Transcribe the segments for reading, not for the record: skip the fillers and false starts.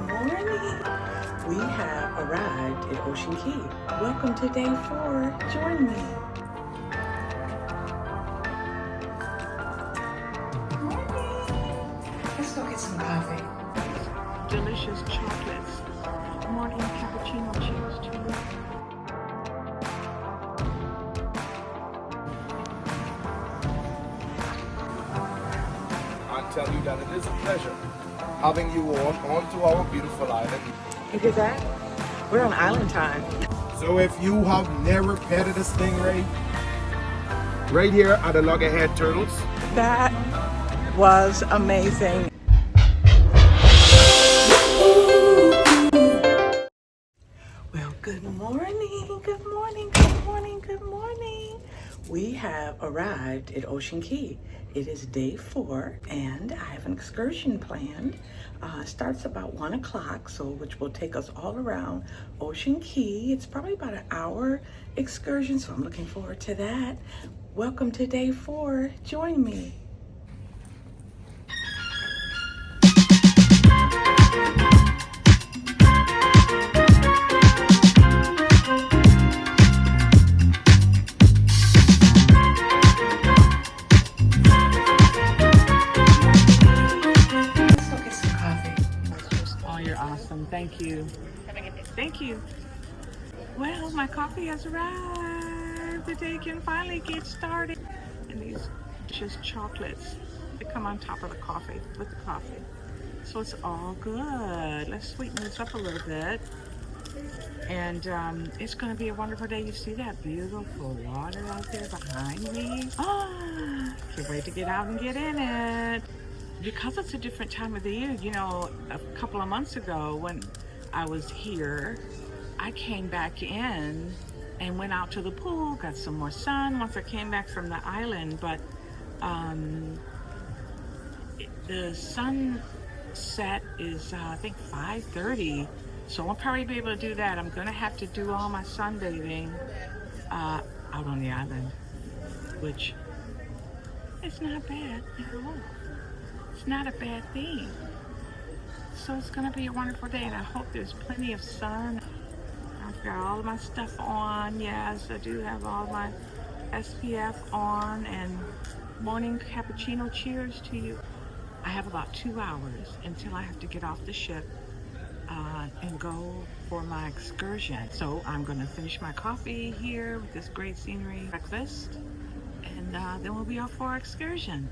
morning. We have arrived at Ocean Key. Welcome to day 4. Join me. Morning. Let's go get some coffee. Delicious chocolates. Morning cappuccino. Cheers to you. I tell you that it is a pleasure having you all onto our beautiful island. Look at that. We're on island time. So if you have never petted a stingray, right here are the loggerhead turtles. That was amazing. Well, good morning, good morning, good morning, good morning. We have arrived at Ocean Key. It is day 4 and I have an excursion planned. Starts about 1 o'clock, which will take us all around Ocean Key. It's probably about an hour excursion, so I'm looking forward to that. Welcome to day 4. Join me. Awesome. Thank you. Thank you. Well, my coffee has arrived. The day can finally get started. And these just chocolates, they come on top of the coffee, with the coffee. So it's all good. Let's sweeten this up a little bit. And it's going to be a wonderful day. You see that beautiful water out there behind me? Can't wait to get out and get in it. Because it's a different time of the year, you know, a couple of months ago when I was here, I came back in and went out to the pool, got some more sun once I came back from the island, but the sunset is, I think, 5:30, so I'll probably be able to do that. I'm going to have to do all my sunbathing out on the island, which is not bad at all. It's not a bad thing. So it's going to be a wonderful day, and I hope there's plenty of sun. I've got all of my stuff on. Yes, I do have all my SPF on, and morning cappuccino cheers to you. I have about 2 hours until I have to get off the ship and go for my excursion. So I'm going to finish my coffee here with this great scenery, breakfast, and then we'll be off for our excursion.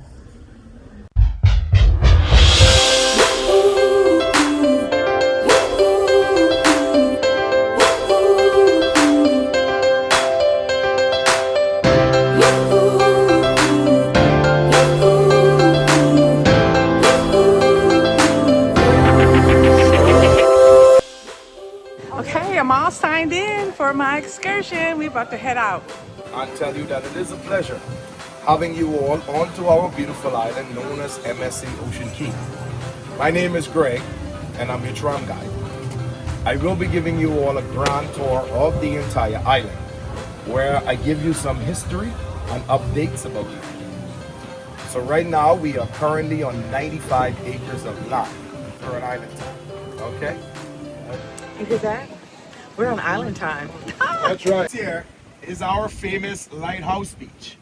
Okay, I'm all signed in for my excursion. We're about to head out. I tell you that it is a pleasure having you all onto our beautiful island known as MSC Ocean Key. My name is Greg, and I'm your tram guide. I will be giving you all a grand tour of the entire island, where I give you some history and updates about it. So right now, we are currently on 95 acres of land for an island time, okay? Look at that. We're on island time. That's right. Here is our famous Lighthouse Beach.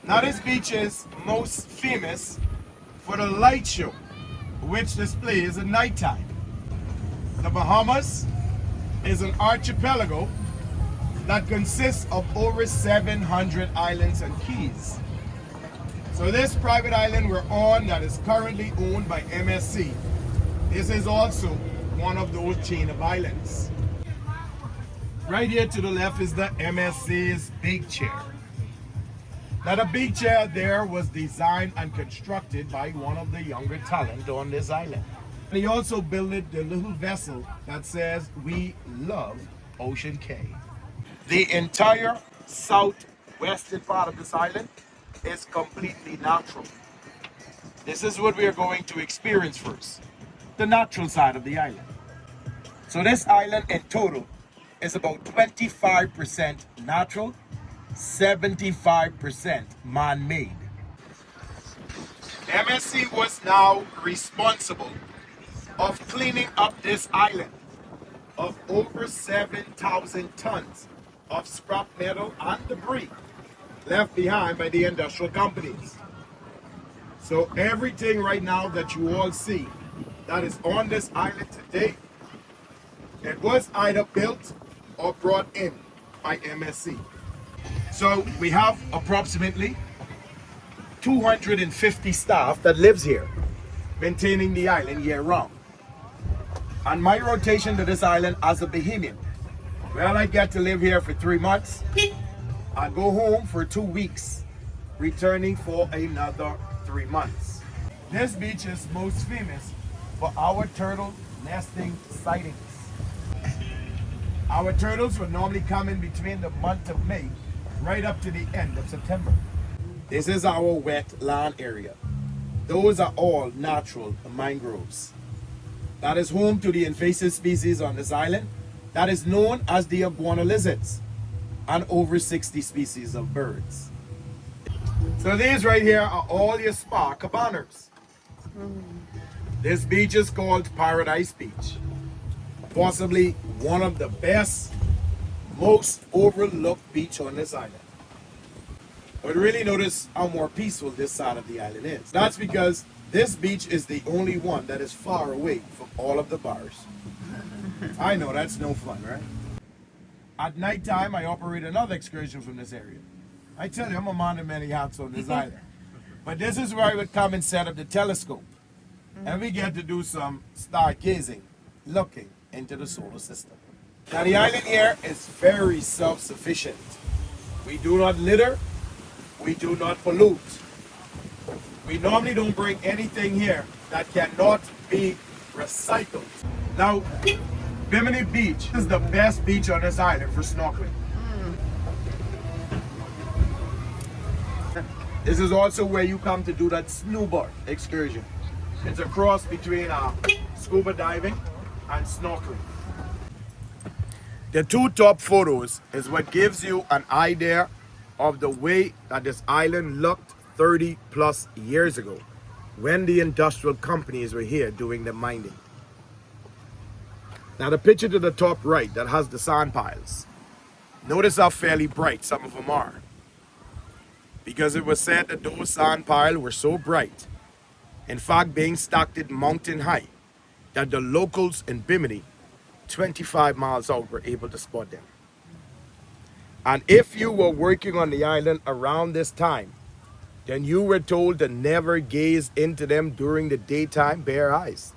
Now this beach is most famous for the light show, which displays at nighttime. The Bahamas is an archipelago that consists of over 700 islands and keys. So this private island we're on that is currently owned by MSC, this is also one of those chain of islands. Right here to the left is the MSC's big chair. Now the big chair there was designed and constructed by one of the younger talent on this island. And he also built the little vessel that says, "We love Ocean Key." The entire southwestern part of this island is completely natural. This is what we are going to experience first, the natural side of the island. So this island in total is about 25% natural, 75% man-made. MSC was now responsible of cleaning up this island of over 7,000 tons of scrap metal and debris left behind by the industrial companies. So everything right now that you all see that is on this island today, it was either built or brought in by MSC. So we have approximately 250 staff that lives here, maintaining the island year round. And my rotation to this island as a Bahamian, well, I get to live here for 3 months. I go home for 2 weeks, returning for another 3 months. This beach is most famous for our turtle nesting sightings. Our turtles will normally come in between the month of May right up to the end of September. This is our wetland area. Those are all natural mangroves. That is home to the invasive species on this island that is known as the iguana lizards and over 60 species of birds. So these right here are all your spa cabanas. This beach is called Paradise Beach. Possibly one of the best, most overlooked beach on this island. But really notice how more peaceful this side of the island is. That's because this beach is the only one that is far away from all of the bars. I know, that's no fun, right? At night time, I operate another excursion from this area. I tell you, I'm a man of many hats on this island. But this is where I would come and set up the telescope. And we get to do some stargazing, looking into the solar system. Now the island here is very self-sufficient. We do not litter, we do not pollute. We normally don't bring anything here that cannot be recycled. Now, Bimini Beach is the best beach on this island for snorkeling. This is also where you come to do that snowboard excursion. It's a cross between scuba diving and snorkeling. The two top photos is what gives you an idea of the way that this island looked 30 plus years ago when the industrial companies were here doing the mining. Now the picture to the top right that has the sand piles. Notice how fairly bright some of them are. Because it was said that those sand piles were so bright, in fact being stacked at mountain height, that the locals in Bimini, 25 miles out, were able to spot them. And if you were working on the island around this time, then you were told to never gaze into them during the daytime bare eyes,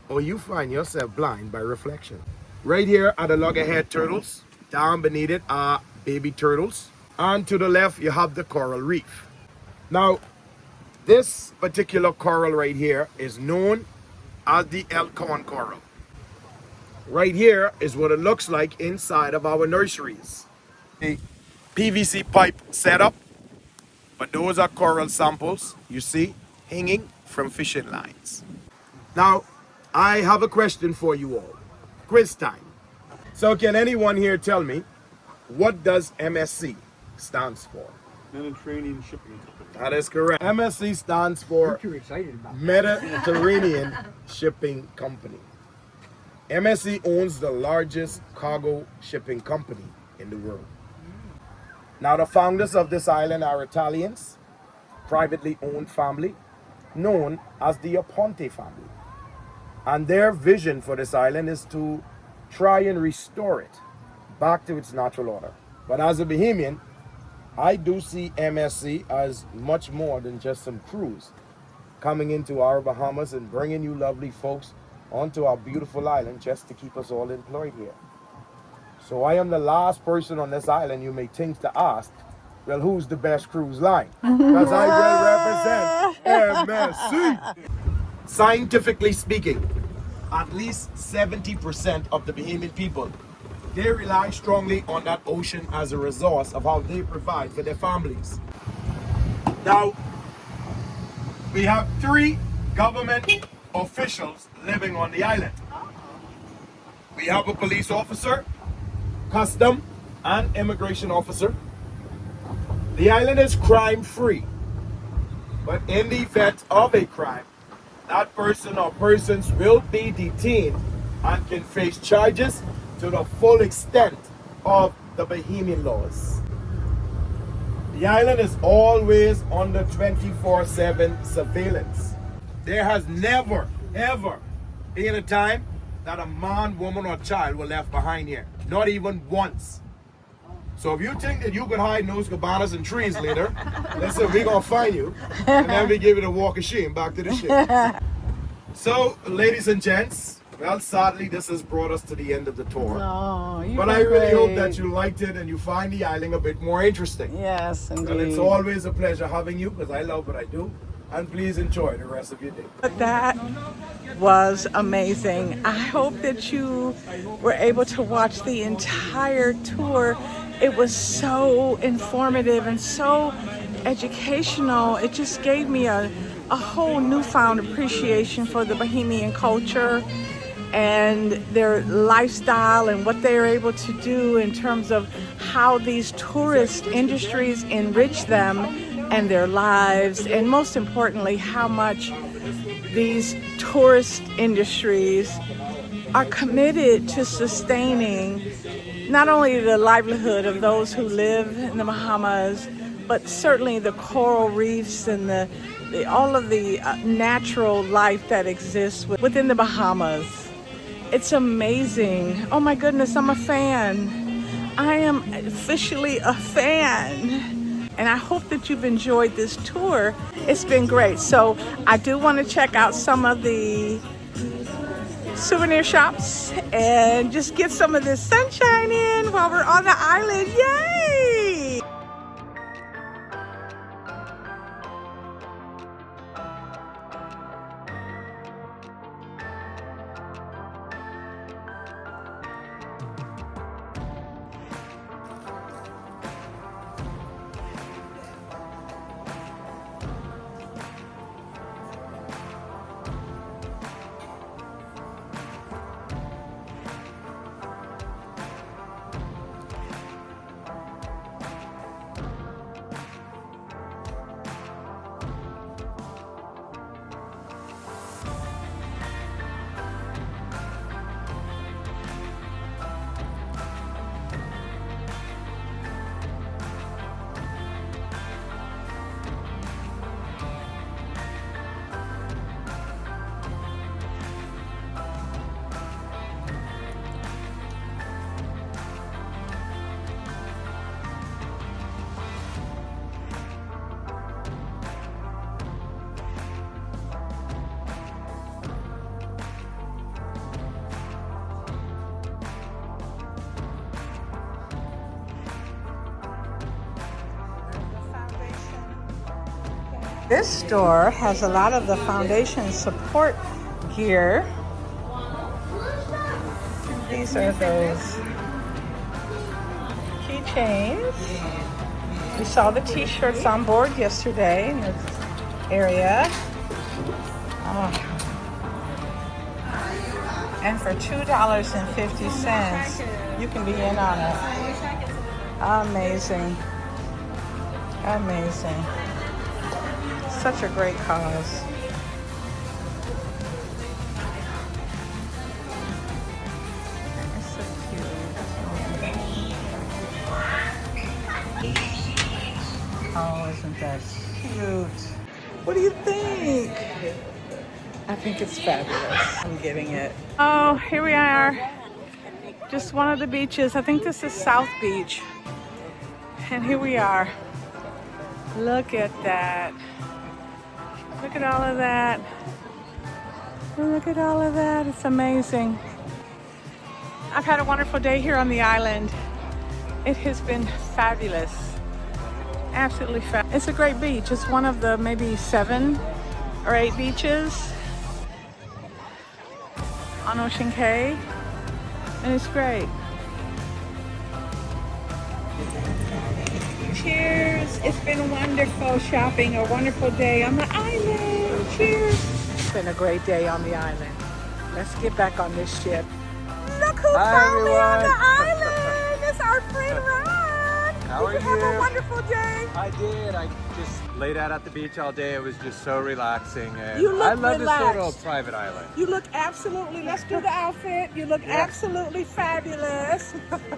or you find yourself blind by reflection. Right here are the loggerhead turtles. Down beneath it are baby turtles. And to the left, you have the coral reef. Now, this particular coral right here is known as the elkhorn coral. Right here is what it looks like inside of our nurseries. A PVC pipe setup, but those are coral samples, you see, hanging from fishing lines. Now, I have a question for you all. Quiz time. So can anyone here tell me, what does MSC stands for? Mediterranean Shipping Company. That is correct. MSC stands for Too excited about Mediterranean Shipping Company. MSC owns the largest cargo shipping company in the world. Now the founders of this island are Italians, privately owned family, known as the Aponte family. And their vision for this island is to try and restore it back to its natural order. But as a Bahamian, I do see MSC as much more than just some cruise coming into our Bahamas and bringing you lovely folks onto our beautiful island just to keep us all employed here. So I am the last person on this island you may think to ask, well, who's the best cruise line? Because I will represent MSC. Scientifically speaking, at least 70% of the Bahamian people, they rely strongly on that ocean as a resource of how they provide for their families. Now, we have 3 government officials living on the island. We have a police officer, custom and immigration officer. The island is crime-free, but in the event of a crime, that person or persons will be detained and can face charges to the full extent of the Bahamian laws. The island is always under 24/7 surveillance. There has never, ever been a time that a man, woman, or child were left behind here. Not even once. So if you think that you could hide in those cabanas and trees later, listen, we're going to find you. And then we give you the walk of shame back to the ship. So, ladies and gents, well, sadly, this has brought us to the end of the tour. But I really hope that you liked it and you find the island a bit more interesting. Yes, indeed. And it's always a pleasure having you because I love what I do. And please enjoy the rest of your day. That was amazing. I hope that you were able to watch the entire tour. It was so informative and so educational. It just gave me a whole newfound appreciation for the Bahamian culture and their lifestyle and what they are able to do in terms of how these tourist industries enrich them and their lives, and most importantly, how much these tourist industries are committed to sustaining not only the livelihood of those who live in the Bahamas, but certainly the coral reefs and all of the natural life that exists within the Bahamas. It's amazing. Oh my goodness, I'm a fan. I am officially a fan. And I hope that you've enjoyed this tour. It's been great. So I do want to check out some of the souvenir shops and just get some of this sunshine in while we're on the island. Yay! This store has a lot of the foundation support gear. These are those keychains. We saw the t-shirts on board yesterday in this area. Oh. And for $2.50, you can be in on it. Amazing. Amazing. Such a great cause. It's so cute. Oh, isn't that cute? What do you think? I think it's fabulous. I'm getting it. Oh, here we are. Just one of the beaches. I think this is South Beach. And here we are. Look at that. Look at all of that. Look at all of that. It's amazing. I've had a wonderful day here on the island. It has been fabulous. Absolutely fabulous. It's a great beach. It's one of the maybe 7 or 8 beaches on Ocean Cay. And it's great. Cheers. It's been wonderful shopping, a wonderful day on the island. Cheers. It's been a great day on the island. Let's get back on this ship. Look who found me on the island. It's our friend Ron. How are you? Did you have a wonderful day? I did. just laid out at the beach all day. It was just so relaxing. And You look I love this little relaxed. private island. You look absolutely, let's do the outfit. You look absolutely fabulous.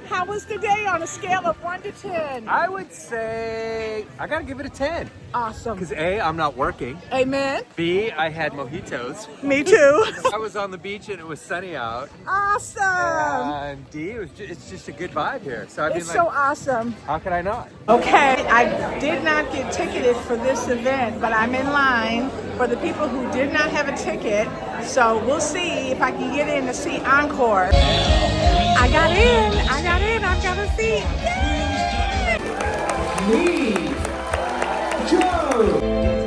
How was the day on a scale of 1 to 10? I would say I gotta give it a 10. Awesome. Because A, I'm not working. Amen. B, I had mojitos. Me too. I was on the beach and it was sunny out. Awesome. And D, it's just a good vibe here. So I mean, It's like, so awesome. how could I not? Okay, I did not get ticketed for this event, but I'm in line for the people who did not have a ticket. So we'll see if I can get in to see Encore. I got in, I've got a seat. Yay! Joe.